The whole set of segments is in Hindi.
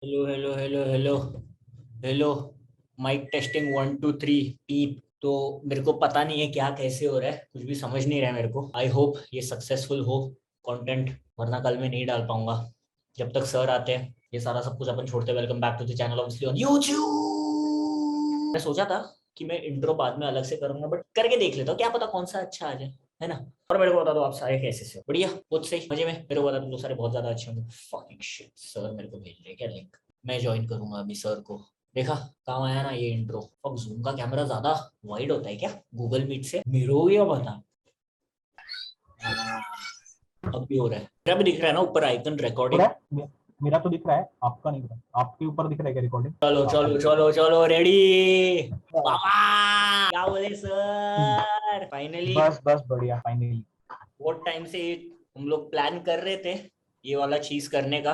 Hello hello hello hello hello. Mic testing 1 2 3 पीप। तो मेरे को पता नहीं है क्या कैसे हो रहा है, कुछ भी समझ नहीं रहा है मेरे को। आई होप ये सक्सेसफुल हो कंटेंट, वरना कल मैं नहीं डाल पाऊंगा। जब तक सर आते हैं ये सारा सब कुछ अपन छोड़ते। Welcome back to the channel obviously on YouTube. मैं सोचा था कि मैं इंट्रो बाद में अलग से करूंगा, बट करके देख लेता हूँ, क्या पता कौन सा अच्छा आ जाए, है ना। और मेरे को बता दो आप सारे कैसे से हो? बढ़िया, बहुत सही, मजे में। मेरे को बता दो सारे बहुत ज्यादा अच्छे होंगे। फकिंग शिट, सर मेरे को भेज रहे हैं क्या लिंक? मैं ज्वाइन करूंगा अभी सर को। देखा, काम आया ना ये इंट्रो। अब जूम का कैमरा ज्यादा वाइड होता है क्या गूगल मीट से? मेरे को क्या पता। हाँ, अब भी हो रहा है। मेरा भी दिख रहा है ना ऊपर आइकन हो रिकॉर्डिंग। रहा है मेरा तो दिख रहा है, आपका नहीं दिख रहा। आपके ऊपर दिख रहा है क्या रिकॉर्डिंग? चलो आपका चलो दिख चलो चलो, रेडी। रहा बाबा, क्या बोले है। सर? फाइनली। बस बस बढ़िया, फाइनली। बहुत टाइम से हम लोग प्लान कर रहे थे ये वाला चीज करने का।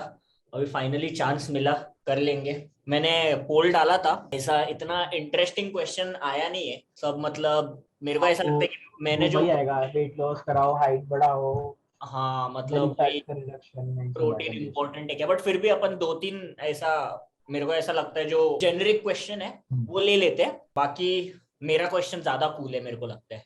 अभी फाइनली चांस मिला, कर लेंगे। मैंने पोल डाला था, ऐसा इतना इंटरेस्टिंग क्वेश्चन आया नहीं है सब। मतलब मेरे को ऐसा आपको लगता है कि मैंने वो जो, वही आएगा, वेट लॉस कराओ, हाइट बढ़ाओ, हाँ बेली मतलब फैट वही, का रिडक्शन, नहीं सब आएगा प्रोटीन बेसिक। इंपॉर्टेंट है क्या? बट फिर भी अपन दो तीन ऐसा, मेरे को ऐसा लगता है जो जेनरिक क्वेश्चन है वो ले लेते हैं। बाकी मेरा क्वेश्चन ज्यादा कूल है मेरे को लगता है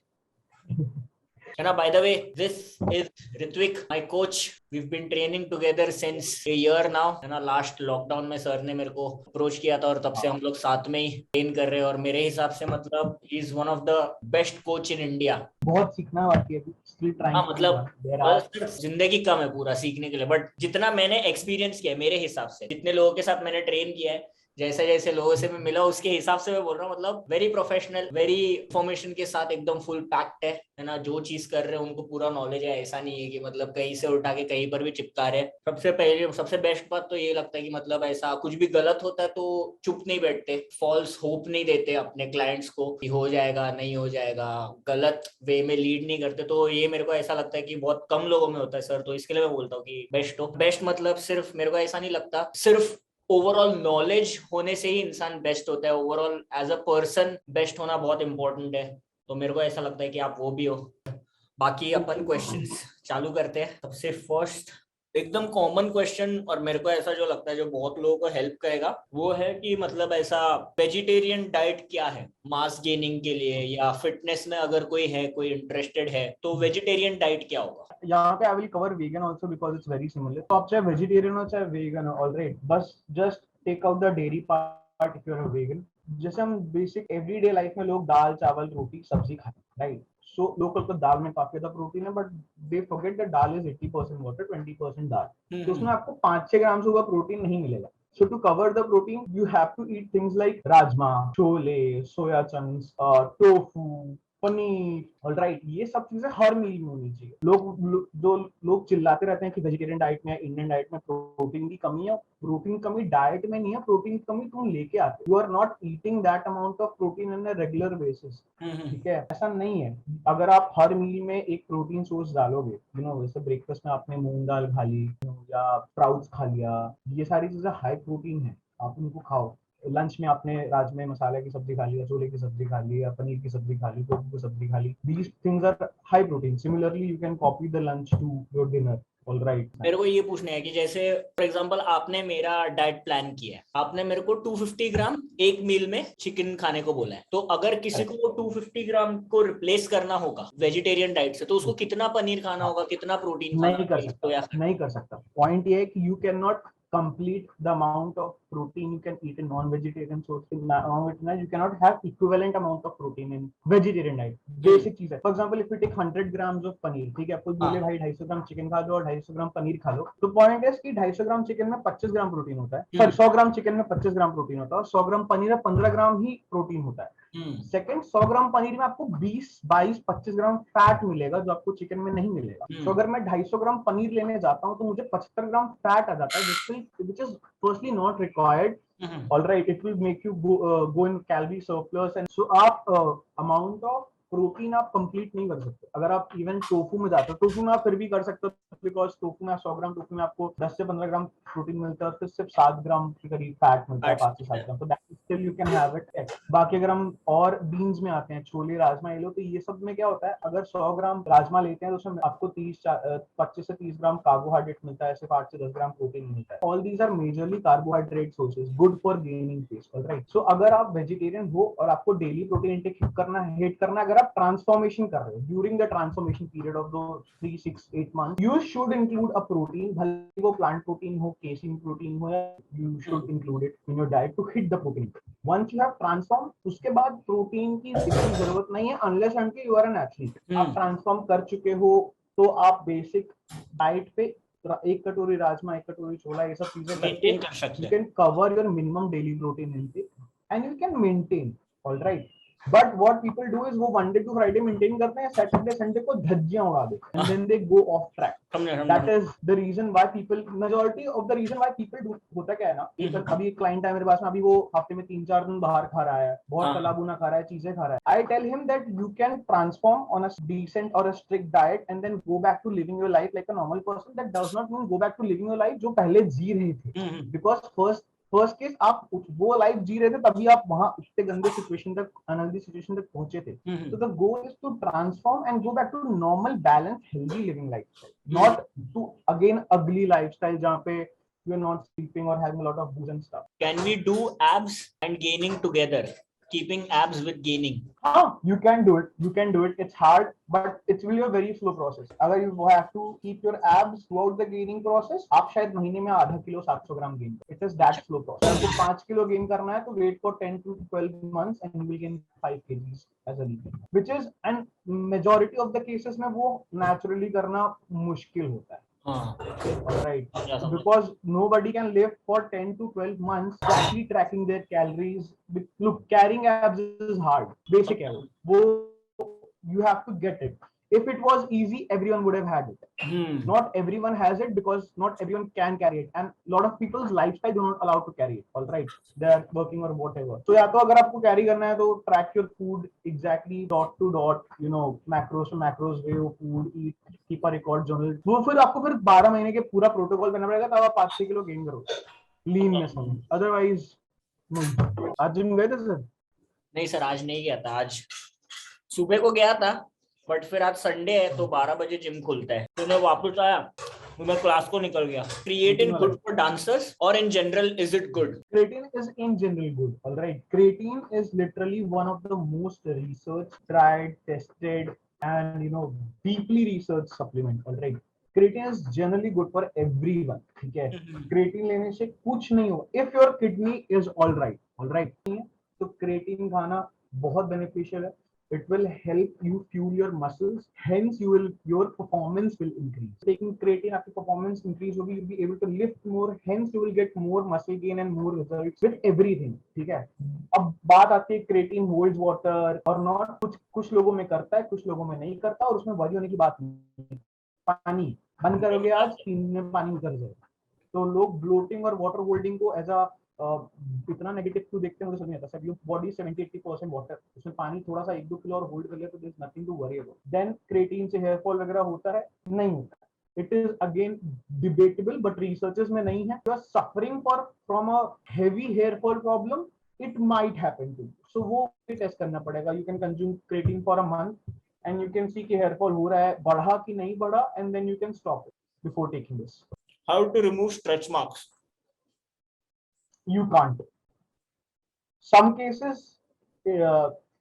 ना। By the way, this is Ritwik, my coach. We been training together since a year now, है ना। लास्ट लॉकडाउन में सर ने मेरे को अप्रोच किया था और तब से हम लोग साथ में ही ट्रेन कर रहे हैं। और मेरे हिसाब से मतलब he is one of the best coach in India. बहुत सीखना बाकी है, स्टिल हाँ ट्राइंग टू मतलब, लर्न देयर आर। बस सिर्फ जिंदगी कम है पूरा सीखने के लिए, बट जितना मैंने एक्सपीरियंस किया है मेरे हिसाब से, जितने लोगों के साथ मैंने ट्रेन किया है, जैसे जैसे लोगों से मैं मिला उसके हिसाब से मैं बोल रहा हूँ। मतलब वेरी प्रोफेशनल, वेरी इंफॉर्मेशन के साथ एकदम फुल पैक्ड है ना। जो चीज कर रहे हैं उनको पूरा नॉलेज है, ऐसा नहीं है कि मतलब कहीं से उठा के कहीं पर भी चिपका रहे हैं। सबसे पहले सबसे बेस्ट बात तो ये लगता है कि मतलब ऐसा कुछ भी गलत होता है तो चुप नहीं बैठते, फॉल्स होप नहीं देते अपने क्लाइंट्स को कि हो जाएगा नहीं हो जाएगा, गलत वे में लीड नहीं करते। तो ये मेरे को ऐसा लगता है कि बहुत कम लोगों में होता है सर। तो इसके लिए मैं बोलता हूँ कि बेस्ट हो। बेस्ट मतलब सिर्फ मेरे को ऐसा नहीं लगता सिर्फ ओवरऑल नॉलेज होने से ही इंसान बेस्ट होता है। Overall as a person best होना बहुत इंपॉर्टेंट है। तो मेरे को ऐसा लगता है कि आप वो भी हो। बाकी अपन क्वेश्चंस चालू करते हैं। सबसे फर्स्ट एकदम कॉमन क्वेश्चन, और मेरे को ऐसा जो लगता है जो बहुत लोगों को हेल्प करेगा, वो है कि मतलब ऐसा वेजिटेरियन डाइट क्या है मास गेनिंग के लिए, या फिटनेस में अगर कोई है, कोई इंटरेस्टेड है तो वेजिटेरियन डाइट क्या होगा? यहाँ पे I will cover vegan also because it's very similar. तो आप चाहे वेजिटेरियन हो चाहे वेगन हो, ऑलराइट, बस just take out the dairy part if you are vegan. जैसे हम बेसिक एवरीडे लाइफ में लोग दाल चावल रोटी सब्जी खाते हैं, राइट? सो लोग को दाल में काफी ज्यादा प्रोटीन है, but they forget that dal is 80% water, 20% दाल। तो उसमें आपको 5-6 ग्राम से ऊपर प्रोटीन नहीं मिलेगा। So to cover the protein, you have to eat things like rajma, chole, soya chunks, tofu, paneer, alright. ये सब चीजें हर मील में होनी चाहिए। जो लोग चिल्लाते रहते हैं कि वेजिटेरियन डाइट में, इंडियन डाइट में प्रोटीन की कमी है, प्रोटीन कमी डाइट में नहीं है, प्रोटीन कमी तुम लेके आते हो। You are not eating that amount of protein in a regular basis. ठीक है, ऐसा नहीं है। अगर आप हर मील में एक प्रोटीन सोर्स डालोगे, जैसे ब्रेकफास्ट में आपने मूंग दाल खा ली या स्प्राउट्स खा लिया, ये सारी चीजें हाई प्रोटीन है, आप उनको खाओ। लंच में आपने राजमे मसाले की सब्जी खा ली, छोले की सब्जी खा ली, या पनीर की सब्जी खा ली, टोफू की सब्जी खा ली, these things are high protein. Similarly you can copy the lunch to your dinner, alright. मेरे को ये पूछना है कि जैसे फॉर एग्जांपल आपने मेरा डाइट प्लान किया है, आपने मेरे को 250 ग्राम एक मील में चिकन खाने को बोला है। तो अगर किसी को वो 250 ग्राम को रिप्लेस करना होगा वेजिटेरियन डाइट से, तो उसको कितना पनीर खाना होगा, कितना प्रोटीन खाना नहीं कर होगा, इसको सकता, या नहीं कर सकता। पॉइंट ये है कि you can not complete the amount of protein you can eat in non-vegetarian source. In non-vegetarian, you cannot have equivalent amount of protein in vegetarian diet. Basic चीज है। For example, if you take 100 grams of paneer, ठीक है, आपको बोले हाँ। भाई 250 ग्राम चिकन खा लो और 250 ग्राम पनीर खा लो, तो पॉइंट है कि 250 ग्राम चिकन में 25 ग्राम प्रोटीन होता है, सॉरी 100 ग्राम चिकन में 25 ग्राम प्रोटीन होता है, और 100 ग्राम पनीर में 15 ग्राम ही प्रोटीन होता है। सेकंड, 100 ग्राम पनीर में आपको 20-22-25 ग्राम फैट मिलेगा, जो आपको चिकन में नहीं मिलेगा। तो अगर मैं 250 ग्राम पनीर लेने जाता हूँ तो मुझे 75 ग्राम फैट आ जाता है, which is firstly not required. All right, it will make you go in calorie surplus, and so आप amount of प्रोटीन आप कंप्लीट नहीं कर सकते। अगर आप इवन टोफू में जाते हो, टोफू में आप फिर भी कर सकते हो, बिकॉज टोफू में 100 ग्राम टोफू में आपको 10 से 15 ग्राम प्रोटीन मिलता है, फिर सिर्फ 7 ग्राम के करीब फैट मिलता है, 5 से 7 ग्राम। तो still you can have it. बाकी अगर हम और बीन्स में आते हैं, छोले, राजमा, ये लो, तो ये सब में क्या होता है, अगर 100 ग्राम राजमा लेते हैं तो उसमें आपको 25 से 30 ग्राम कार्बोहाइड्रेट मिलता है, सिर्फ 8 से 10 ग्राम प्रोटीन मिलता है. All these are majorly carbohydrate sources, good for gaining weight, alright. So अगर आप वेजिटेरियन हो और आपको डेली प्रोटीन इंटेक हिट करना है, अगर आप ट्रांसफॉर्मेशन कर रहे हो, during the transformation period of दो 3, 6, 8 months, you should include a protein, भले वो plant protein हो, casein protein हो, you should include it in your diet to hit the protein. Once you have transformed, उसके बाद प्रोटीन की इतनी जरूरत नहीं है unless until you are an athlete. आप ट्रांसफॉर्म कर चुके हो तो आप बेसिक डाइट पे 1 कटोरी राजमा, 1 कटोरी छोला, ये सब चीजें करके कर सकते you can cover your minimum daily protein intake and you can maintain, all right. But what people do is वो Monday to Friday maintain करते हैं, Saturday Sunday को धज्जियां उड़ा देते हैं, and then they go off track. That is the reason why people, majority of the reason why people do. होता क्या है ना, अभी एक क्लाइंट है मेरे पास में, अभी वो हफ्ते में 3-4 दिन बाहर खा रहा है, बहुत तला भुना खा रहा है, चीजें खा रहा है. I tell him that you can transform on a decent or a strict diet and then go back to living your life like a normal person. That does not mean go back to living your life जो पहले जी रहे थे, because फर्स्ट केस आप वो लाइफ जी रहे थे तभी आप वहां उतने गंदे सिचुएशन तक, अनहेल्दी सिचुएशन तक पहुंचे थे. तो the goal is to transform and go back to normal balance healthy living lifestyle, not to again ugly lifestyle जहां पे यू आर नॉट स्लीपिंग और having a lot of booze and stuff. Can we do abs and gaining together, keeping abs with gaining? You can do it. It's hard, but it will be a very slow process. अगर you have to keep your abs throughout the gaining process, आप शायद महीने में आधा kilo 700 gram gain. It is that slow process. आपको 5 किलो गेन करना है तो wait for 10 to 12 months and you will gain 5 kgs as a lean, which is, and majority of the cases में वो naturally करना मुश्किल होता है. Right, because nobody can live for 10 to 12 months exactly tracking their calories. Look, carrying abs is hard, basic है वो, you have to get it. If it was easy, everyone would have had it. Not everyone has it because not everyone can carry it, and a lot of people's lifestyle do not allow to carry it. All right, they are working or whatever. So या तो अगर आपको carry करना है तो track your food exactly dot to dot, you know, macros to macros, way of food, eat, keep a record journal. वो फिर आपको फिर 12 महीने के पूरा प्रोटोकॉल करना पड़ेगा तब आप 5-6 किलो गेन करोगे लीन में समय. अदरवाइज आज जिम गए थे सर? नहीं सर, आज नहीं गया था. आज सुबह को गया था, बट फिर आज संडे है तो 12 बजे जिम खुलता है, तो मैं वापस आया तो मैं क्लास को निकल गया. क्रिएटिन गुड फॉर डांसर्स और in general is it good? Creatine is in general good, all right. Creatine is literally one of the most researched, tried, tested, and deeply researched supplement, all right. Creatine is generally good for everyone, ठीक है. क्रिएटिन लेने से कुछ नहीं हो. If your kidney is all right, तो क्रिएटिन खाना बहुत बेनिफिशियल है. It will help you fuel your muscles, hence your performance will increase. Taking creatine, आपकी performance increase होगी, you'll be able to lift more, hence you will get more muscle gain and more results with everything, ठीक है. अब बात आती है creatine holds water or not. कुछ लोगों में करता है, कुछ लोगों में नहीं करता, और उसमें वरी होने की बात नहीं. पानी बंद करोगे आज, 3 में पानी उतर जाएगा. तो लोग ब्लोटिंग और वाटर होल्डिंग को एज अ इतना नेगेटिव क्यों देखते हैं मुझे समझ नहीं आता. सब योर बॉडी 70-80% वाटर, उसमें पानी थोड़ा सा 1-2 किलो और होल्ड कर लिया तो there is nothing to worry about. Then creatine से हेयर फॉल वगैरह होता है? नहीं होता. It is again debatable, but researches में नहीं है. You are suffering from a heavy hair fall problem, it might happen too. So वो टेस्ट करना पड़ेगा. You can consume creatine for a month and you can see कि हेयर फॉल हो रहा है, बढ़ा कि नहीं बढ़ा, and then you can stop it before taking this. How to remove stretch marks? You can't. Some cases,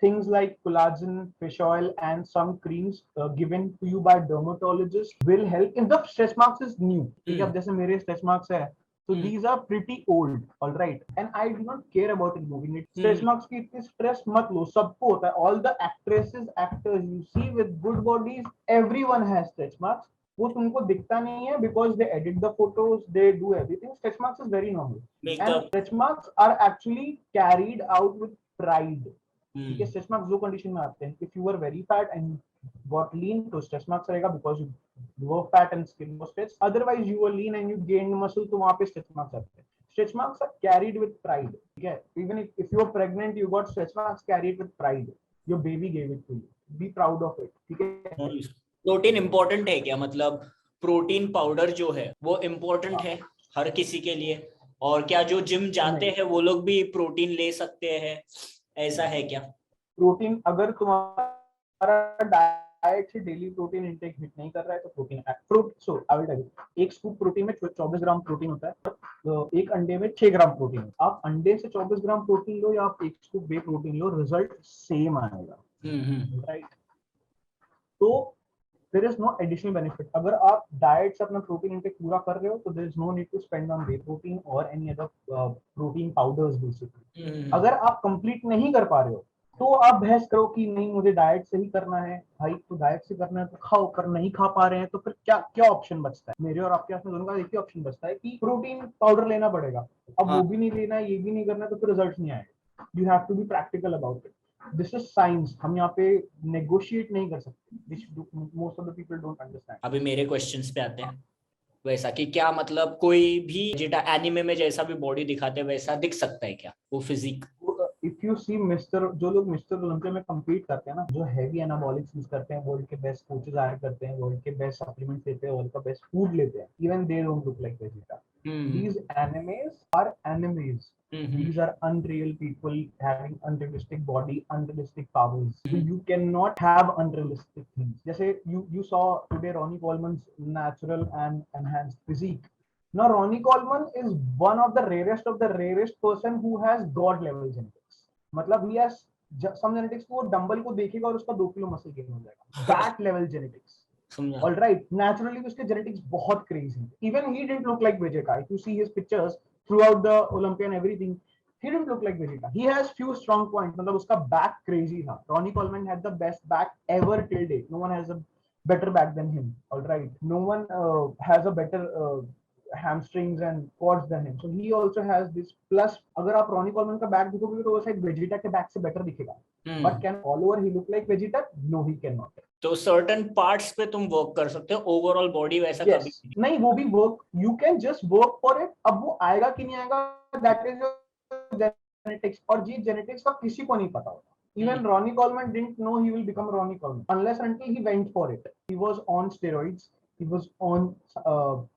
things like collagen, fish oil, and some creams given to you by dermatologists will help. If the stretch marks is new, अब जैसे मेरे stretch marks है, so these are pretty old, all right, and I do not care about removing it. Stretch marks की इतनी stress मत लो, सबको होता है. All the actresses, actors you see with good bodies, everyone has stretch marks. वो तुमको दिखता नहीं है because they edit the photos, they do everything. Stretch marks is very normal. And stretch marks are actually carried out with pride. ठीक है. stretch marks दो condition में आते हैं. If you were very fat and got lean, तो stretch marks रहेगा because you were fat and skin was stretched. Otherwise you were lean and you gained muscle, तो वहाँ पे stretch marks आते हैं. Stretch marks are carried with pride. ठीक है. Even if you were pregnant, you got stretch marks carried with pride. Your baby gave it to you. Be proud of it. ठीक है. प्रोटीन इंपॉर्टेंट है क्या? मतलब प्रोटीन पाउडर जो है वो इम्पोर्टेंट है हर किसी के लिए? और क्या जो जिम जाते नहीं, हैं वो लोग भी प्रोटीन ले सकते हैं, ऐसा है क्या? प्रोटीन अगर तुम्हारा डाइट से डेली प्रोटीन इंटेक हिट नहीं कर रहा है तो protein so I will tell you, एक स्कूप प्रोटीन में 24 ग्राम प्रोटीन होता है, तो एक अंडे में 6 ग्राम प्रोटीन है। आप अंडे से 24 ग्राम प्रोटीन लो या आप एक स्कूप बे प्रोटीन लो, रिजल्ट सेम आएगा, राइट? तो there is no additional benefit. अगर आप डाइट से अपना प्रोटीन इंटेक पूरा कर रहे हो तो there is no need to spend on whey protein और any other protein powders basically. अगर आप कंप्लीट नहीं कर पा रहे हो तो आप बहस करो कि नहीं मुझे डाइट से ही करना है भाई, तो डाइट से करना है तो खाओ, पर नहीं खा पा रहे हैं तो फिर क्या क्या ऑप्शन बचता है? मेरे और आपके पास में दोनों का एक ही ऑप्शन बचता है कि प्रोटीन पाउडर लेना पड़ेगा। अब वो हाँ। भी नहीं लेना है, ये भी नहीं करना है, तो फिर रिजल्ट नहीं आएगा। You have to be practical about it. This is science, हम यहाँ पे नेगोशिएट नहीं कर सकते, which most of the people don't understand. अभी मेरे क्वेश्चंस पे आते हैं, वैसा कि क्या मतलब कोई भी जेटा एनिमे में जैसा भी बॉडी दिखाते हैं वैसा दिख सकता है क्या वो physique? If you see mister, जो लोग मिस्टर ओलंपिया में compete करते हैं ना, जो हैवी एनाबॉलिक्स यूज करते हैं, वर्ल्ड के बेस्ट कोचेस हायर करते हैं, वर्ल्ड के बेस्ट सप्लीमेंट्स लेते हैं, वर्ल्ड का बेस्ट फूड लेते हैं, even they don't look like Vegeta. These animes are enemies. These are unreal people having unrealistic body, unrealistic powers. So you cannot have unrealistic things. जैसे you saw today Ronnie Coleman's natural and enhanced physique. Now Ronnie Coleman is one of the rarest person who has god level genetics. मतलब he has some genetics, वो डंबल को देखेगा और उसका 2 किलो मसल गेन हो जाएगा, that level genetics. समझा। All right, naturally उसके genetics बहुत crazy हैं. Even he didn't look like Vegeta. If you see his pictures throughout the Olympia and everything, he didn't look like Vegeta. He has few strong points. मतलब उसका back crazy था. Ronnie Coleman had the best back ever till date. No one has a better back than him. All right, no one has a better hamstrings and quads than him. So he also has this. Plus, अगर आप Ronnie Coleman का back देखोगे तो वो शायद Vegeta के back से better दिखेगा. But can all over he look like Vegeta? No, he cannot. तो सर्टेन पार्ट्स पे तुम वर्क कर सकते हो, ओवरऑल बॉडी वैसा yes. कभी नहीं, वो भी work, you can just work for it. अब वो आएगा कि नहीं आएगा, दैट इज जेनेटिक्स, और जी जेनेटिक्स का किसी को नहीं पता होता। Even Ronnie Coleman didn't know he will become Ronnie Coleman unless until he went for it. He was on steroids, he was on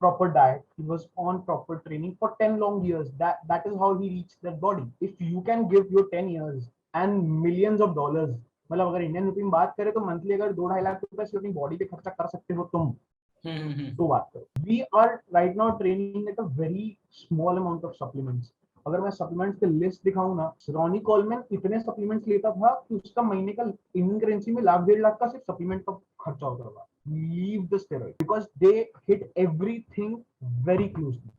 proper diet, he was on proper training for 10 long years. That is how he reached that body. If you can give your 10 years and millions of dollars, मतलब अगर इंडियन रुपी में बात करें तो मंथली अगर 2-2.5 लाख रुपए से अपनी बॉडी पे खर्चा कर सकते हो तुम, तो बात करो। We are right now training at a very small amount of supplements. अगर मैं सप्लीमेंट्स की लिस्ट दिखाऊं ना, रॉनी कॉलमैन इतने सप्लीमेंट्स लेता था कि उसका महीने का इंडियन करेंसी में 1.5 लाख का सिर्फ सप्लीमेंट का खर्चा होता था। Leave the steroid because they hit everything very closely.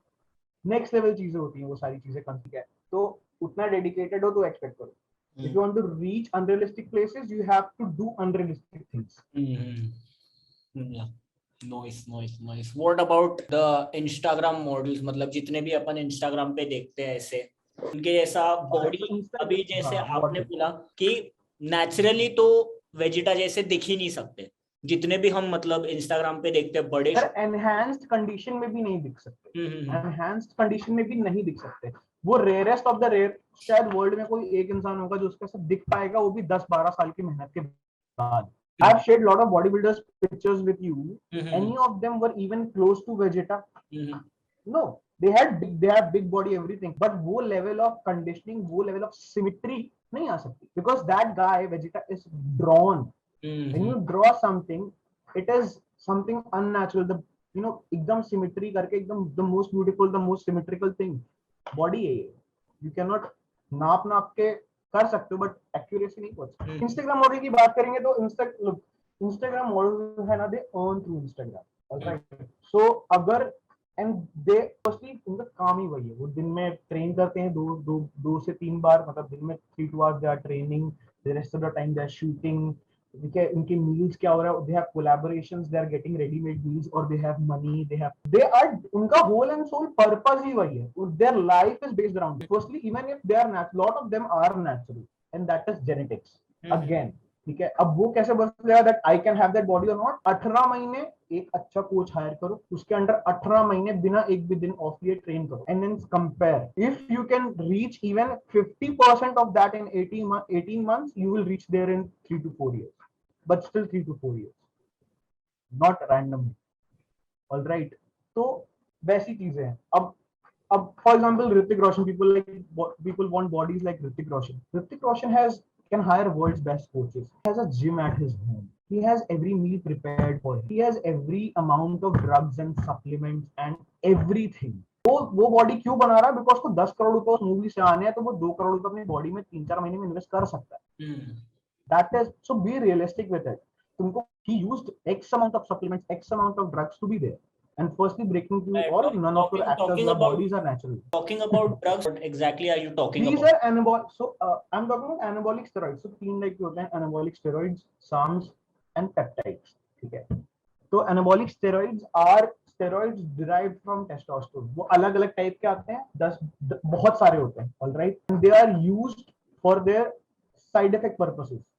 Next level चीजें होती हैं वो सारी चीजें कंसिडर है, तो उतना डेडिकेटेड हो तो एक्सपेक्ट करो। If you want to reach unrealistic places, you have to do unrealistic things. Noise noise noise. What about the Instagram models, मतलब जितने भी अपन इंस्टाग्राम पे देखते हैं ऐसे उनके जैसा बॉडी, अभी जैसे आपने बोला कि नेचुरली तो वेजिटा जैसे दिख ही नहीं सकते, जितने भी हम मतलब इंस्टाग्राम पे देखते हैं बड़े एनहांस्ड कंडीशन में भी नहीं दिख सकते, एनहांस्ड कंडीशन में भी नहीं दिख सकते। वो रेयरेस्ट ऑफ द रेयर, शायद वर्ल्ड में कोई एक इंसान होगा जो उसके साथ दिख पाएगा, वो भी 10-12 साल की मेहनत के बाद। I've shared lot of bodybuilders pictures with you. Any of them were even close to Vegeta? No, they have big body everything, but वो level of conditioning, वो level of symmetry नहीं आ सकती, because that guy Vegeta is drawn. When you draw something, it is something unnatural. The एकदम symmetry करके एकदम the most beautiful, the most symmetrical thing body है ये। You cannot नाप के कर सकते हो, बट एक्यूरेसी नहीं पहुंच। इंस्टाग्राम मॉडल की बात करेंगे तो इंस्टाग्राम मॉडल है ना, they earn through Instagram, alright. So अगर एंड दे फर्स्टली उनका काम ही वही है, वो दिन में ट्रेन करते हैं 2 से 3 बार, मतलब दिन में 3 to 4 hours they are training, the rest of the time they are shooting. देखिए इनके मील्स क्या हो रहा है, they have collaborations, they are getting readymade meals, और they have money, they are उनका होल एंड सोल पर्पस ही वही है, their life is based around firstly, even if they are lot of them are natural and that is genetics again, ठीक है। अब वो कैसे बदलेगा that I can have that body और नॉट? 18 महीने एक अच्छा कोच हायर करो, उसके अंडर 18 महीने बिना एक भी दिन ऑफ लिए ट्रेन करो, and then compare. If you can reach even 50% of that in 18 months, you will reach there in 3 to 4 years, but still 3 to 4 years, not randomly, all right। तो वैसी चीजें हैं। अब अब for example Hrithik Roshan, people want bodies like Hrithik Roshan. Hrithik Roshan can hire world's best coaches. He has a gym at his home. He has every meal prepared for him. He has every amount of drugs and supplements and everything. वो बॉडी क्यों बना रहा है? बिकॉज को 10 करोड़ रुपए उस मूवी से आने हैं, तो वो 2 करोड़ रुपए अपनी बॉडी में 3-4 महीने में इन्वेस्ट कर सकता है. That is so be realistic with it. तुमको he used X amount of supplements, X amount of drugs to be there. And firstly, breaking to you, or none of your actors' bodies are natural. Talking about drugs, what exactly are you talking about? These are anabolic. So I'm talking about anabolic steroids. So 3 like होते हैं anabolic steroids, SARMs, and peptides. ठीक है. तो anabolic steroids are steroids derived from testosterone. वो अलग-अलग टाइप के आते हैं. 10 बहुत सारे होते हैं. All right. And they are used for their side effect purposes.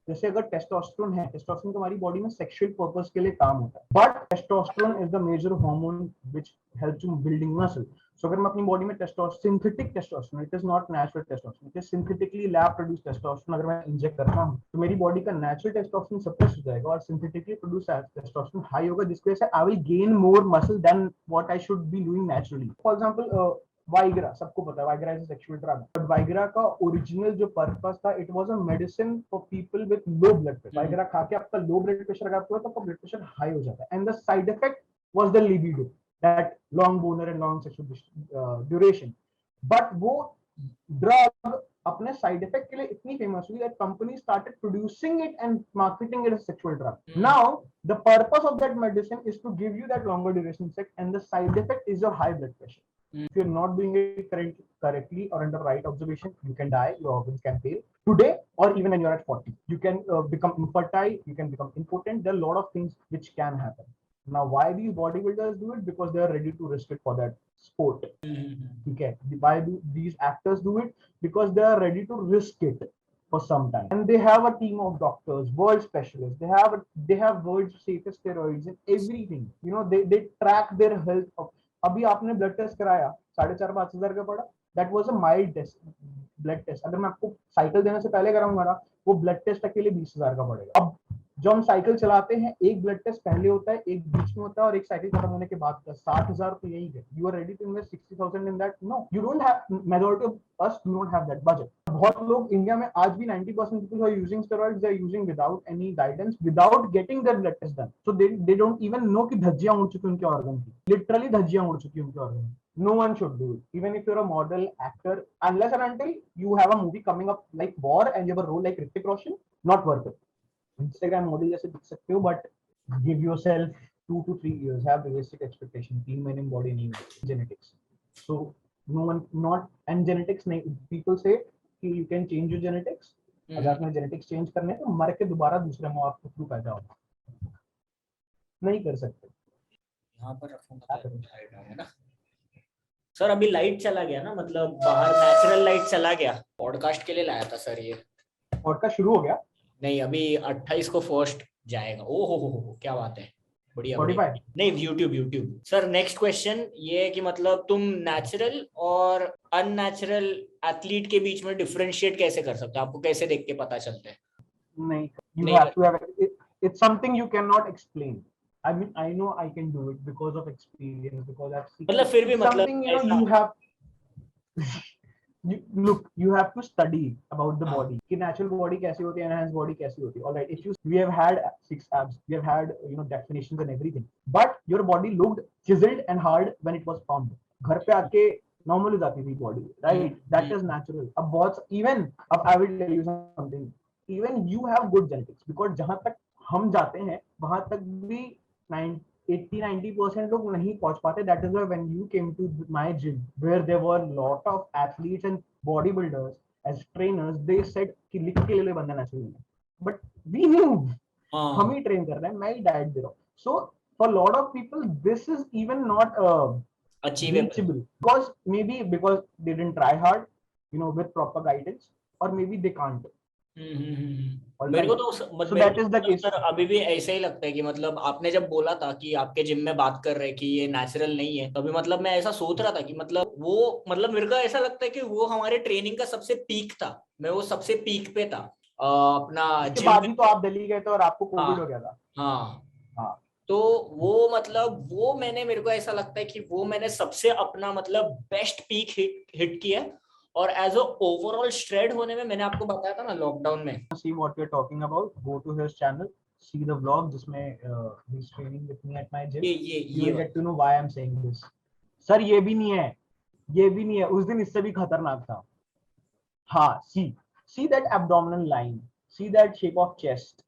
जैसे अगर टेस्टोस्टेरोन है, टेस्टोस्टेरोन तो हमारी बॉडी में सेक्सुअल पर्पस के लिए काम होता है, but testosterone is the major hormone which helps in building muscle. So अगर मैं अपनी बॉडी में synthetic testosterone, it is not natural testosterone, it is synthetically lab produced testosterone, अगर मैं इंजेक्ट करता हूं तो मेरी बॉडी का नेचुरल टेस्टोस्टेरोन सप्रेस हो जाएगा और सिंथेटिकली प्रोड्यूस्ड टेस्टोस्टेरोन हाई होगा, जिसकी वजह से I will gain more muscle than what I should be doing naturally. For example Viagra, सबको पता है Viagra is a sexual drug, but Viagra का ओरिजिनल जो पर्पस था, it was a medicine for people with low blood pressure. Viagra खा के आपका लो ब्लड प्रेशर अगर आपको है तो आपका ब्लड प्रेशर हाई हो जाता है, and the side effect was the libido, that long boner and long sexual duration. But वो ड्रग अपने साइड इफेक्ट के लिए इतनी फेमस हुई that company started producing it and marketing it as sexual drug. Now the purpose of that medicine is to give you that longer duration sex, and the side effect is your high blood pressure. If you're not doing it correctly or under right observation, you can die, your organs can fail today or even when you're at 40. You can become infertile, you can become impotent. There are a lot of things which can happen. Now, why these bodybuilders do it? Because they are ready to risk it for that sport. Okay. Why do these actors do it? Because they are ready to risk it for some time. And they have a team of doctors, world specialists. They have world's safest steroids and everything. You know, they track their health of. अभी आपने ब्लड टेस्ट कराया 4,500-5,000 का पड़ा, that was a mild test, blood test. अगर मैं आपको साइकिल देने से पहले कराऊंगा ना, वो ब्लड टेस्ट अकेले 20,000 का पड़ेगा. अब जो हम साइकिल चलाते हैं, एक ब्लड टेस्ट पहले होता है, एक बीच में होता है और एक साइकिल खत्म होने के बाद का 60,000 तो यही है. You are ready to invest 60,000 in that? No, you don't have. Majority of us do not have that budget. बहुत लोग इंडिया में आज भी 90% people are using steroids, they are using without any guidance, without getting their blood test done. So they don't even know कि धज्जियां उड़ चुकी उनके ऑर्गन की, लिटरली धज्जियां उड़ चुकी उनके ऑर्गन की. No one should do it, even if you're a model, actor, unless and until you have a movie coming up like War and you have a role like Hrithik Roshan, not worth it. Instagram model जैसे दिख सकते हो, but give yourself 2 to 3 years, have realistic expectation. 3 महीने में body नहीं होगी. Genetics. So no one, not, and genetics नहीं, people say कि you can change your genetics. अगर आपने genetics change करने तो मर के दोबारा दूसरे माँ बाप के थ्रू पैदा होगा, नहीं कर सकते. यहाँ पर रखूंगा ना सर. अभी लाइट चला गया ना, मतलब बाहर नेचुरल लाइट चला गया. पॉडकास्ट के लिए लाया था सर. ये पॉडकास्ट शुरू हो गया? नहीं, अभी 28 को फर्स्ट जाएगा. ओ हो, क्या बात है, बढ़िया. नहीं, यूट्यूब. सर नेक्स्ट क्वेश्चन ये है कि मतलब तुम नेचुरल और अननेचुरल एथलीट के बीच में डिफरेंशिएट कैसे कर सकते हो? आपको कैसे देख के पता चलता है? नहीं, you have to have it. It's something you cannot explain. I mean, I know I can do it because of experience, because I've seen. मतलब फिर भी मतलब you have you have to study about the body. कि natural body कैसी होती है, enhanced body कैसी होती है. All right, we have had 6 abs, we have had definitions and everything, but your body looked chiseled and hard when it was formed. घर पे आके normal हो जाती थी body, right? That is natural. अब बहुत अब I will tell you something. Even you have good genetics, because जहाँ तक हम जाते हैं वहां तक भी 80-90% लोग नहीं पहुंच पाते. That is why when you came to my gym, where there were lot of athletes and bodybuilders as trainers, they said कि लिख के ले लो बंदा नेचुरल है, but we knew हम ही ट्रेन कर रहे हैं, मैं ही डाइट दे रहा हूँ. So for lot of people this is even not achievable, because they didn't try hard, with proper guidance, or maybe they can't. मेरे को तो सर अभी भी ऐसा ही लगता है कि मतलब आपने जब बोला था कि आपके जिम में बात कर रहे कि ये नेचुरल नहीं है, तो अभी मतलब मैं ऐसा सोच रहा था कि मतलब वो, मतलब मेरे को ऐसा लगता है कि वो हमारे ट्रेनिंग का सबसे पीक था. मैं वो सबसे पीक पे था अपना जिम. बाद में तो आप दिल्ली गए थे और आपको कोविड हो गया था. हाँ. तो वो मतलब वो मैंने मेरे को ऐसा लगता है कि वो मैंने सबसे अपना मतलब बेस्ट पीक हिट किया। और एज अ ओवरऑल स्ट्रेड होने में मैंने आपको बताया था ना लॉकडाउन में। See what you're talking about. Go to his channel, see the vlog जिसमें he's training with me at my gym. You ये will get to know why I'm saying this. Sir ये भी नहीं है, ये भी नहीं है, उस दिन इससे भी खतरनाक था. हाँ, see that abdominal line, see that shape of chest,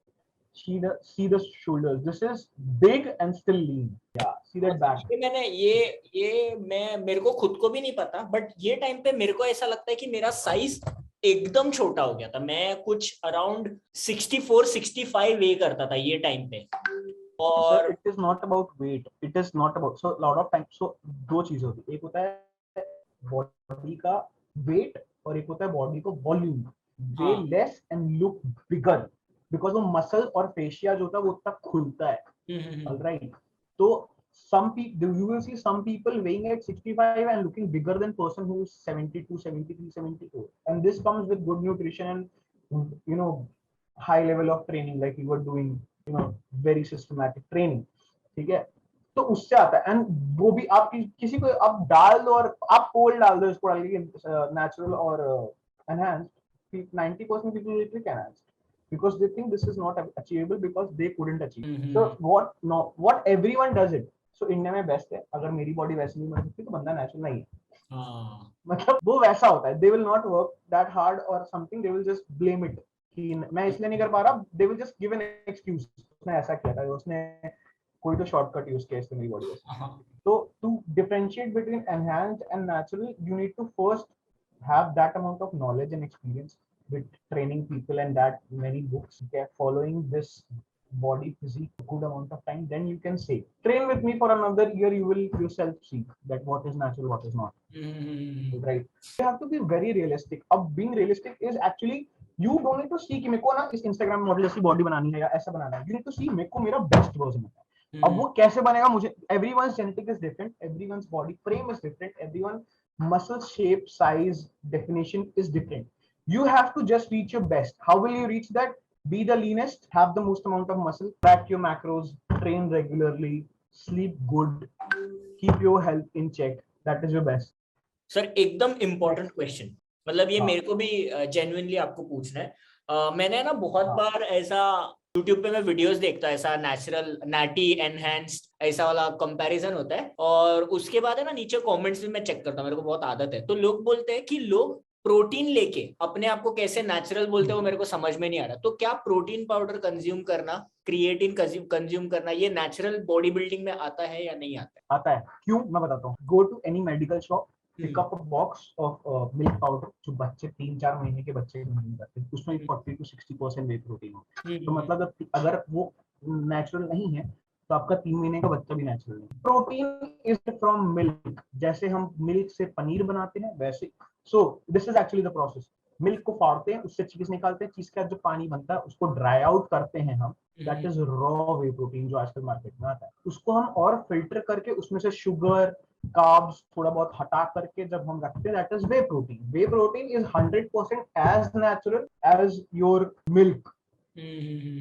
see the shoulders. This is big and still lean. Yeah, see that back. ये मैंने ये मैं मेरे को खुद को भी नहीं पता, बट ये टाइम पे मेरे को ऐसा लगता है कि मेरा साइज एकदम छोटा हो गया था। मैं कुछ अराउंड 64-65 वे करता था ये टाइम पे। और Sir, it is not about weight. It is not about, so lot of times, so दो चीजें होती है, एक होता है बॉडी का वेट और एक होता है बॉडी का volume. Way less and look bigger because वो मसल और फेशिया जो होता है वो उतना खुलता है. ऑलराइट. तो some people, you will see some people weighing at 65 and looking bigger than person who is 72, 73, 74, and this comes with good nutrition and high level of training like you were doing, very systematic training. ठीक है. तो उससे आता है. एंड वो भी आप किसी को आप डाल दो और आप पोल डाल दो इसको डाल के नेचुरल और enhanced, 90% people will click enhanced because they think this is not achievable because they couldn't achieve. So what everyone does it. So India में बेस्ट है. अगर मेरी बॉडी वैसे नहीं बन सकती तो बंदा नेचुरल नहीं है. मतलब वो वैसा होता है. they will not work that hard or something, they will just blame it कि मैं इसलिए नहीं कर पा रहा. they will just give an excuse. उसने ऐसा किया था, उसने कोई तो शॉर्टकट यूज किया इससे मेरी बॉडी वैसे. तो to differentiate between enhanced and natural, you need to first have that amount of knowledge and experience with training people and that many books. Okay, following this body physique a good amount of time, then you can say train with me for another year, you will yourself see that what is natural, what is not. Right. You have to be very realistic. अब being realistic is actually you don't need to see कि मेरे को ना इस Instagram मॉडल जैसी बॉडी बनानी है या ऐसा बनाना है. You need to see मेरे को मेरा बेस्ट वर्जन है. अब वो कैसे बनेगा मुझे. Everyone's genetic is different, everyone's body frame is different, everyone muscle shape, size, definition is different. You have to just reach your best. How will you reach that? Be the leanest, have the most amount of muscle, track your macros, train regularly, sleep good, keep your health in check. That is your best. Sir एकदम इम्पोर्टेंट क्वेश्चन, मतलब ये मेरे को भी जेन्युइनली आपको पूछना है. मैंने ना बहुत बार ऐसा YouTube पे मैं वीडियोस देखता हूँ, ऐसा नेचुरल नैटी एनहांस्ड ऐसा वाला कंपैरिजन होता है, और उसके बाद है ना नीचे कमेंट्स भी मैं चेक करता हूँ, मेरे को बहुत आदत है. तो लोग बोलते हैं कि लोग प्रोटीन लेके अपने आप को कैसे नेचुरल बोलते हैं, वो मेरे को समझ में नहीं आ रहा. तो क्या प्रोटीन पाउडर कंज्यूम करना, क्रिएटिन कंज्यूम करना, ये नेचुरल बॉडी बिल्डिंग में आता है या नहीं आता है? आता है. क्यों, मैं बताता हूँ. Go to any medical shop, pick up a box of milk powder जो बच्चे 3-4 महीने के बच्चे कंज्यूम करते हैं. उसमें 40 to 60% वे प्रोटीन होता है. तो मतलब अगर वो नेचुरल नहीं है तो आपका 3 महीने का बच्चा भी नेचुरल नहीं. Protein is from milk. जैसे हम मिल्क से पनीर बनाते हैं वैसे. So this is actually the process. Milk को फाड़ते हैं, उससे चीज निकालते हैं, चीज का जो पानी बनता है उसको ड्राई आउट करते हैं हम. That is raw whey protein जो आजकल मार्केट में आता है. उसको हम और फिल्टर करके उसमें से शुगर, कार्ब्स थोड़ा बहुत हटा करके जब हम रखते हैं, that is whey protein. Whey protein is 100% as natural as your milk.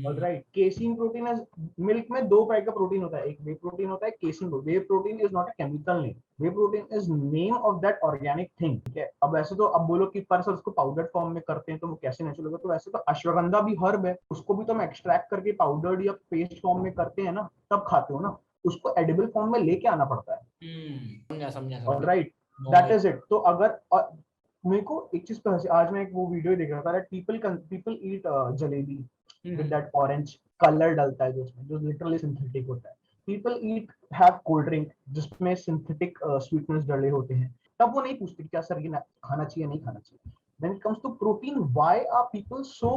Alright. Casein protein is, milk में दो टाइप का प्रोटीन होता है, एक वे प्रोटीन होता है, casein. Way protein is not a chemical name. Way protein is name of that organic thing. ठीक है. अब वैसे तो अब बोलो कि पर सर उसको पाउडर फॉर्म में करते हैं तो वो कैसे नेचुरल होगा. तो वैसे तो अश्वगंधा भी हर्ब है, उसको भी तो हम एक्सट्रैक्ट करके पाउडर या पेस्ट फॉर्म में करते हैं ना, तब खाते हो ना. उसको एडिबल फॉर्म में लेके आना पड़ता है. समझा. ऑलराइट. That is it. तो अगर मेरे को एक चीज पे आज मैं एक वो वीडियो देख रहा था that people eat jalebi with that orange colour डलता है जो उसमें, जो लिटरली सिंथेटिक होता है. People eat have cold drink जिसमें सिंथेटिक स्वीटनेस डले होते हैं. तब वो नहीं पूछते क्या सर ये खाना चाहिए नहीं खाना चाहिए. When it comes to protein, why are people so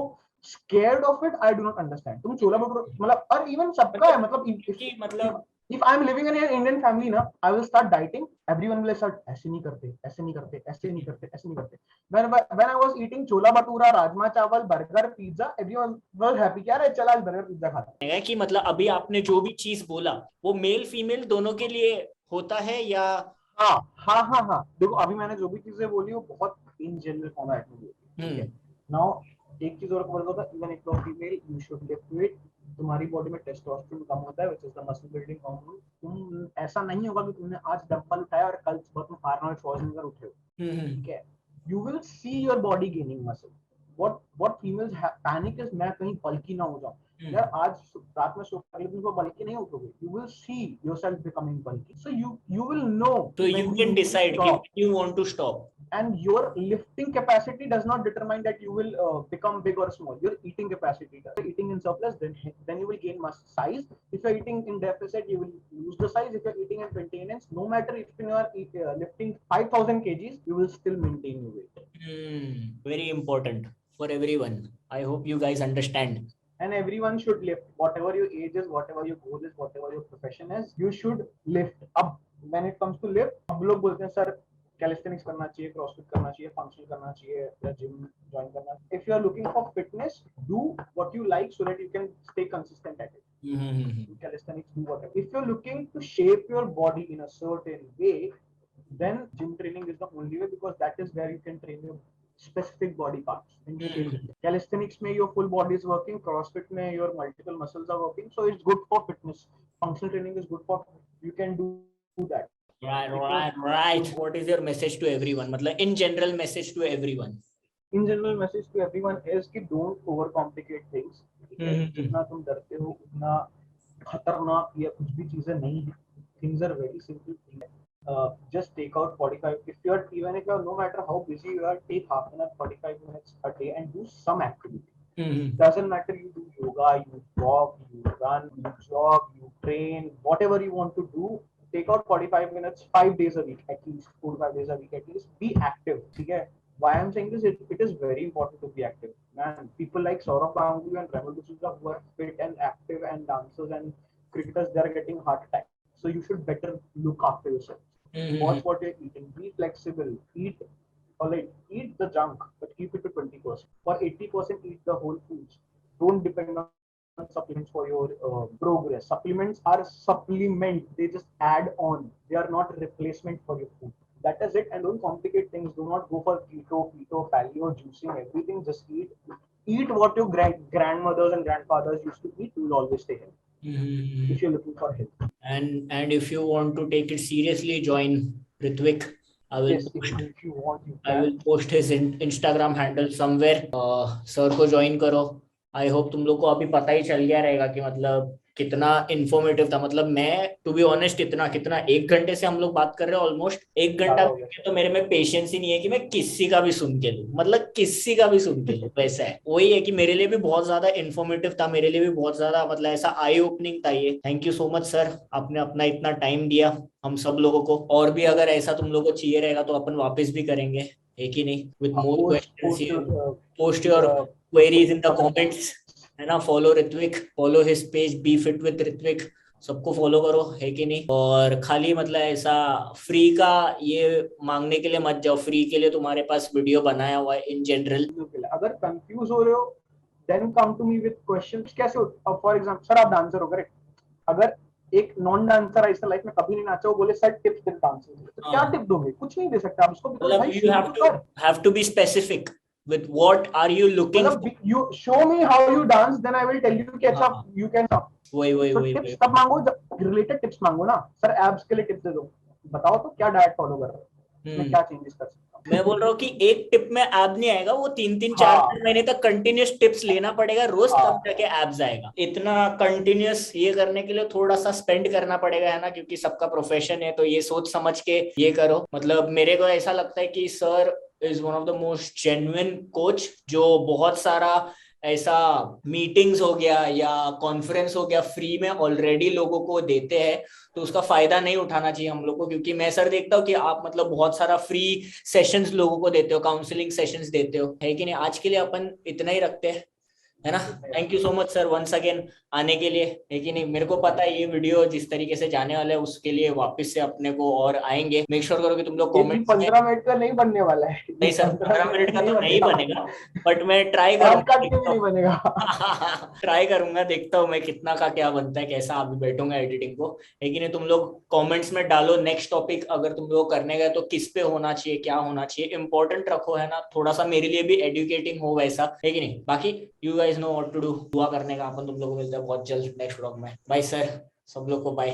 scared of it? I do not understand. तुम चोला भटूरा मतलब, और इवन सबका है मतलब if I am living in an Indian family ना, I will start dieting. Everyone will start ऐसे नहीं करते, ऐसे नहीं करते, ऐसे नहीं करते, ऐसे नहीं करते. When I was eating छोला भटूरा, राजमा चावल, burger, pizza, everyone was happy. क्या रे चल आज बर्गर पिज्जा खाते हैं. कि मतलब अभी आपने जो भी चीज बोला वो मेल फीमेल दोनों के लिए होता है या? हाँ. देखो अभी मैंने जो भी चीजें बोली वो बहुत इन जनरल फॉर्मेट में बोली. ठीक है. नाउ एक चीज और बोल रहा था, even if you are female you should lift weight, तुम्हारी बॉडी में टेस्टोस्टेरोन कम होता है, which is the muscle building hormone. तुम ऐसा नहीं होगा कि तुमने आज डंबल उठाया और कल सुबह तुम आर्नोल्ड श्वार्ज़नेगर उठे हो, ठीक है। You will see your body gaining muscle. what females panic is मैं कहीं बल्कि ना हो जाऊं यार, आज रात में सो अगले दिन को बल्कि नहीं उठोगे, you will see yourself becoming bulky, so you will know, so you can decide when you want to stop. And your lifting capacity does not determine that you will become big or small. Your eating capacity does. If you're eating in surplus, then you will gain muscle size. If you're eating in deficit, you will lose the size. If you're eating in maintenance, no matter if you are lifting 5,000 kgs, you will still maintain your weight. Very important for everyone. I hope you guys understand. And everyone should lift, whatever your age is, whatever your goal is, whatever your profession is, you should lift. अब when it comes to lift, अब लोग बोलते हैं सर कैलिस्थेनिक्स करना चाहिए, क्रॉसफिट करना चाहिए, फंक्शनल करना चाहिए, या जिम ज्वाइन करना। If you are looking for fitness, do what you like so that you can stay consistent at it. Do calisthenics, do whatever. If you're looking to shape your body in a certain way, then gym training is the only way, because that is where you can train your specific body parts. Calisthenics mein your full body is working, CrossFit mein your multiple muscles are working, so it's good for fitness. Functional training is good for, you can do that. Right. What is your message to everyone? मतलब in general message to everyone. In general message to everyone is कि don't overcomplicate things. जितना तुम डरते हो उतना खतरनाक या कुछ भी चीजें नहीं है. Things are very simple. Just take out 45. Even if you're no matter how busy you are, take half an hour, 45 minutes a day, and do some activity. Doesn't matter, you do yoga, you walk, you run, you jog, you train, whatever you want to do. Take out 45 minutes 5 days a week, at least 4 to 5 days a week at least. Be active. Okay? Why I'm saying this, it is very important to be active. Man, people like Saurabh Ganguly and Ramal D'Souza who are fit and active and dancers and cricketers, they are getting heart attacks. So you should better look after yourself. Watch what you're eating. Be flexible. Eat the junk, but keep it to 20%. For 80%, eat the whole foods. Don't depend on supplements for your progress. Supplements are supplement. They just add on. They are not replacement for your food. That is it. And don't complicate things. Do not go for keto, paleo, juicing, everything. Just eat what your grandmothers and grandfathers used to eat. You will always stay healthy. If you're looking for help. And if you want to take it seriously, join Ritwik. I will if you want, you I will post his Instagram handle somewhere. Sir को ज्वाइन करो. आई होप तुम लोग को अभी पता ही चल गया रहेगा कि मतलब कितना इन्फॉर्मेटिव था. मतलब मैं टू बी ऑनेस्ट कितना 1 घंटे से हम लोग बात कर रहे हैं, ऑलमोस्ट 1 घंटा. तो मेरे में पेशेंस ही नहीं है कि मैं किसी का भी सुन के लूं, मतलब किसी का भी सुन के लूं. वैसा है, वही है कि मेरे लिए भी बहुत ज्यादा इन्फॉर्मेटिव था, मेरे लिए भी बहुत ज्यादा मतलब ऐसा आई ओपनिंग था ये. Thank you so much sir, आपने अपना इतना टाइम दिया हम सब लोगों को. और भी अगर ऐसा तुम लोगों को चाहिए रहेगा तो अपन वापस भी करेंगे, है कि नहीं? With more questions. Post your queries in the comments, है ना. Follow Ritvik, follow his page be fit with Ritvik. सबको फॉलो करो, है कि नहीं? और खाली मतलब ऐसा फ्री का ये मांगने के लिए मत जाओ. फ्री के लिए तुम्हारे पास वीडियो बनाया हुआ है इन जनरल. अगर कंफ्यूज हो रहे हो then come to me with questions. कैसे हो? फॉर एग्जांपल सर आप डांसर हो, करेक्ट? अगर एक नॉन डांसर ऐसा लाइफ में कभी नहीं नाचा हो, बोले सर टिप्स दे डांसिंग, तो क्या टिप दोगे? कुछ नहीं दे सकते आप उसको. मतलब you have to be specific with what are you looking for. You show me how you dance, then I will tell you कि अच्छा you can stop. वही टिप्स तब मांगो जब रिलेटेड टिप्स मांगो ना. सर एब्स के लिए टिप्स दे दो. बताओ तो क्या डाइट फॉलो कर रहे हो, मैं क्या चेंजेस कर सकता हूँ. मैं बोल रहा हूँ कि एक टिप में एब नहीं आएगा, वो 3-3 4 महीने तक कंटिन्यूस टिप्स लेना पड़ेगा रोज, तब जाके एब्स आएगा. इतना कंटिन्यूस ये करने के लिए थोड़ा सा स्पेंड करना पड़ेगा, है ना, क्योंकि सबका प्रोफेशन है. तो ये सोच समझ के ये करो. मतलब मेरे को ऐसा लगता है कि sir is one of the most genuine coach, जो बहुत सारा ऐसा मीटिंग्स हो गया या कॉन्फ्रेंस हो गया फ्री में ऑलरेडी लोगों को देते हैं. तो उसका फायदा नहीं उठाना चाहिए हम लोग को, क्योंकि मैं सर देखता हूँ कि आप मतलब बहुत सारा फ्री सेशंस लोगों को देते हो, काउंसलिंग सेशंस देते हो, है कि नहीं? आज के लिए अपन इतना ही रखते हैं, है ना. Thank you so much sir once again आने के लिए, है कि नहीं? मेरे को पता है ये वीडियो जिस तरीके से जाने वाला है उसके लिए वापस से अपने को और आएंगे. मेक श्योर करो कि तुम लोग कमेंट 15 मिनट का नहीं बनने वाला है. नहीं सर 15 मिनट का तो नहीं बनेगा, बट मैं ट्राई करूंगा. ट्राई करूंगा, देखता हूँ मैं कितना का क्या बनता है, कैसा अभी बैठूंगा एडिटिंग को, है कि नहीं? तुम लोग कमेंट्स में डालो नेक्स्ट टॉपिक अगर तुम लोग करने गए तो किस पे होना चाहिए, क्या होना चाहिए, इंपॉर्टेंट रखो, है ना. थोड़ा सा मेरे लिए भी एडुकेटिंग हो वैसा, है कि नहीं? बाकी you guys guys know what to do, दुआ करने का। अपन तुम लोगों को मिलता है बहुत जल्द नेक्स्ट व्लॉग में। बाय सर, सब लोग को बाय।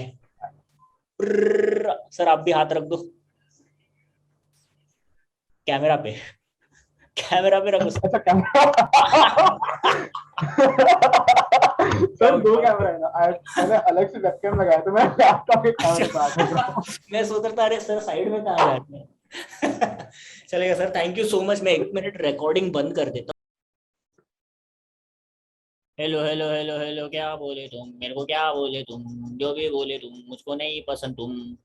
सर आप भी हाथ रख दो कैमरा पे, कैमरा पे रखो अच्छा कैमरा। सर दो कैमरा है ना, मैंने अलग से वेबकैम लगाया तो मैं लैपटॉप के कैमरे पे हाथ रख रहा हूँ। मैं सोच रहा था अरे सर साइड में कहाँ जाते हैं। चलेगा sir, thank you so much. मैं 1 मिनट रिकॉर्डिंग बंद कर देता हूँ। हेलो हेलो हेलो हेलो, क्या बोले तुम मेरे को, क्या बोले तुम, जो भी बोले तुम, मुझको नहीं पसंद तुम।